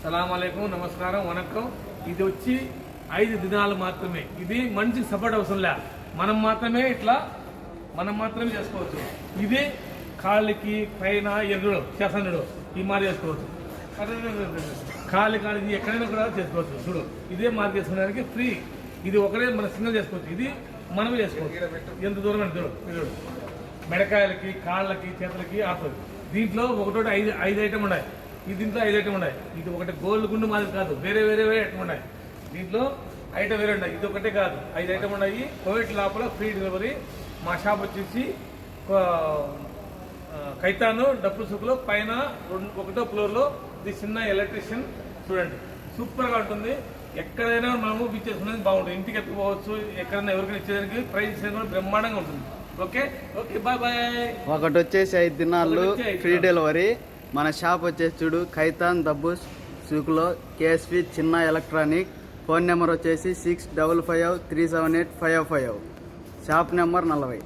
సలాంకైకుం, నమస్కారం, వనక్కం. ఇది వచ్చి 5 దినాలు మాత్రమే. ఇది మంచి సపోర్ట్ అవసరంలే, మనం మాత్రమే చేసుకోవచ్చు. ఇది కాళ్ళకి పైన ఎగుడు చేసనుడు ఈ మారి చేసుకోవచ్చు. కాళ్ళు ఇది ఎక్కడైనా కూడా చేసుకోవచ్చు. చూడు, ఇదే మారి చేసుకోవడానికి ఫ్రీ. ఇది ఒకటే మన సింగల్ చేసుకోవచ్చు. ఇది మనమే చేసుకోవచ్చు. ఎంత దూరం అంటే చూడు, మెడకాయలకి, కాళ్ళకి, చేతులకి ఆడుతుంది. దీంట్లో ఒకటోటి 5 ఐటమ్ ఉన్నాయి. దీంట్లో 5 ఐటమ్ ఉన్నాయి. ఇది ఒకటి గోల్డ్ గుండు మాదిరి కాదు, వేరే ఐటమ్ ఉన్నాయి. దీంట్లో ఐటమ్ వేరే ఉన్నాయి. ఇది ఒకటే కాదు, 5 ఐటమ్ ఉన్నాయి. కోవిడ్ లోపల ఫ్రీ డెలివరీ. మా షాప్ వచ్చేసి కైతాను డబ్బులు సుకులో పైన 1వ ఫ్లోర్లో. ఇది చిన్న ఎలక్ట్రీషియన్. చూడండి, సూపర్గా ఉంటుంది. ఎక్కడైనా మనము చేసుకునేది బాగుంటుంది. ఇంటికి ఎత్తుకోవచ్చు, ఎక్కడైనా ఎవరికైనా ఇచ్చేదానికి ప్రైస్ కూడా బ్రహ్మాండంగా ఉంటుంది. Okay okay, bye bye. ఒకటి వచ్చేసి 5 దినాలు ఫ్రీ డెలివరీ. మన షాప్ వచ్చేసి చూడు, ఖైతాన్ దబ్బు సూకులో, కేఎస్పి చిన్న ఎలక్ట్రానిక్. ఫోన్ నెంబర్ వచ్చేసి 65537855. Shop number 40.